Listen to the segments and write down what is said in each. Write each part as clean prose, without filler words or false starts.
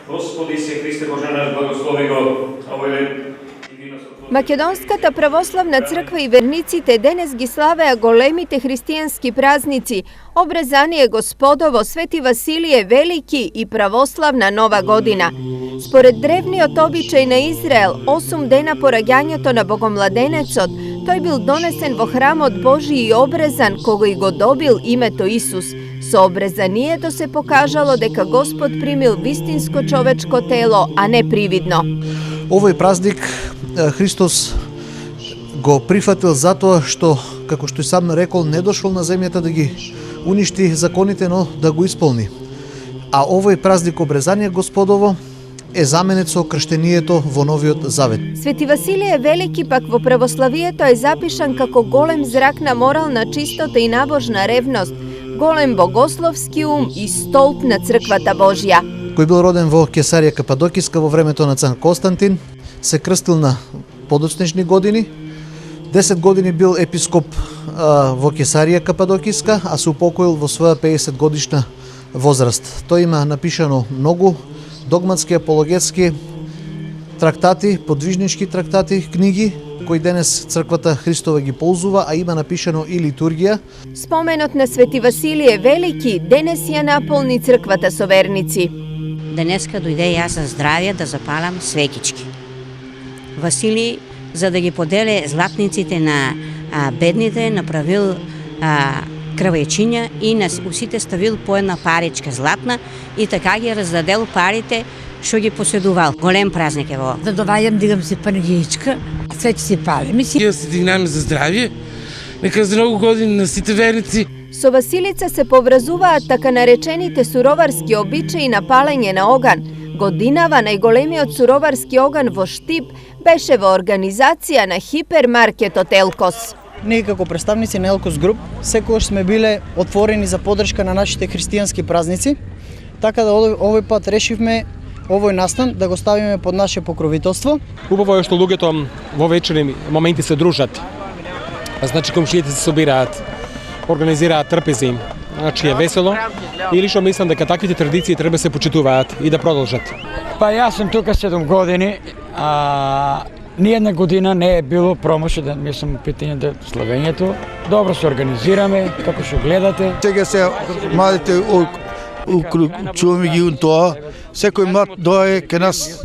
Господи се Христе Боже наш, благослови го овој ден. Македонската православна црква и верниците денес ги славеа големите христијански празници, обрезание Господово, Свети Василije Велики и православна Нова година. Според древниот обичај на Израел, 8 дена по раѓањето на Богомладенецот, тој бил донесен во храмот Божи и обрезан, кога и го добил името Исус. Со обрезанието се покажало дека Господ примил вистинско човечко тело, а не привидно. Овој празник Христос го прифатил затоа што, како што и сам рекол, не дошол на земјата да ги уништи законите, но да го исполни. А овој празник обрезание Господово е заменет со крштението во Новиот Завет. Свети Василije Велики пак во православието е запишан како голем зрак на морална чистота и набожна ревност, голем богословски ум и столб на црквата Божја. Кој бил роден во Кесарија Кападокиска во времето на цар Константин, се крстил на подоцнешни години. 10 години бил епископ во Кесарија Кападокиска, а се упокоил во своја 50 годишна возраст. Тој има напишано многу догматски, апологетски трактати, подвижнички трактати, книги, кои денес црквата Христова ги ползува, а има напишано и литургија. Споменот на Свети Василije Велики денес ја наполни црквата со верници. Денеска дојде јас за здравје да запалам свекички. Василий, за да ги поделе златниците на бедните, направил крвечиња и на усите ставил по една паричка златна и така ги раздадел парите што ги поседувал. Голем празник е во. Да доваѓам, дигам се панегијичка, свечи се палим. Ја се дигнаме за здравје, нека за многу години на сите верници. Со Василица се поврзуваат така наречените суроварски обичаи на палење на оган. Годинава најголемиот суроварски оган во Штип беше во организација на хипермаркетот Елкос. Ние како представници на Елкос Груп секогаш сме биле отворени за поддршка на нашите христијански празници, така да овој пат решивме овој настан да го ставиме под наше покровителство. Убаво е што луѓето во вечерни моменти се дружат. Значи комшиите се собираат, организираат трпези, значи е весело и лично мислам дека таквите традиции треба се почитуваат и да продолжат. Па јас сум тука 7 години, ниједна година не е било промошено да мислам питање да славењето. Добро се организираме, како што гледате. Сега се младите чуваме ги тоа, секој млад дое кај нас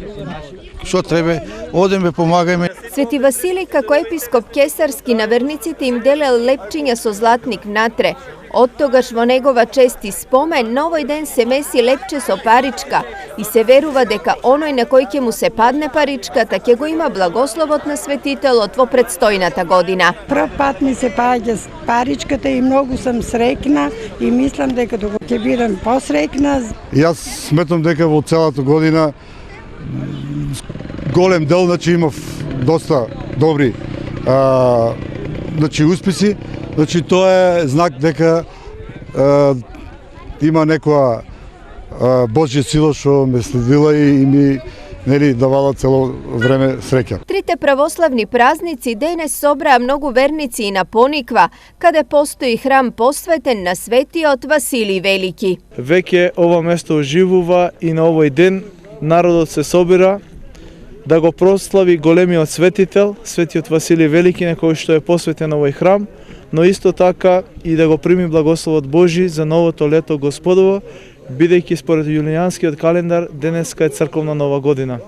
што треба, одеме, помагаме. Свети Василий како епископ Кесарски на верниците им делел лепчиња со златник внатре. Од тогаш во негова чест и спомен на овој ден се меси лепче со паричка и се верува дека оној на кој ќе му се падне паричката ќе го има благословот на светителот во предстојната година. Прв пат ми се паѓа паричката и многу сум среќна и мислам дека ќе бидам посреќна. Јас сметам дека во целата година голем дел, значи имав доста добри успеси. Значи тоа е знак дека има некоја Божја сила што ме следила и ми давала цело време среќа. Трите православни празници денес собраа многу верници и на Пониква, каде постои храм посветен на светиот Василий Велики. Веќе ова место оживува и на овој ден народот се собира да го прослави големиот светител, светиот Василий Велики, на кој што е посветен овој храм, но исто така и да го прими благословот Божи за новото лето Господово, бидејќи според јулијанскиот календар денеска е црковна нова година.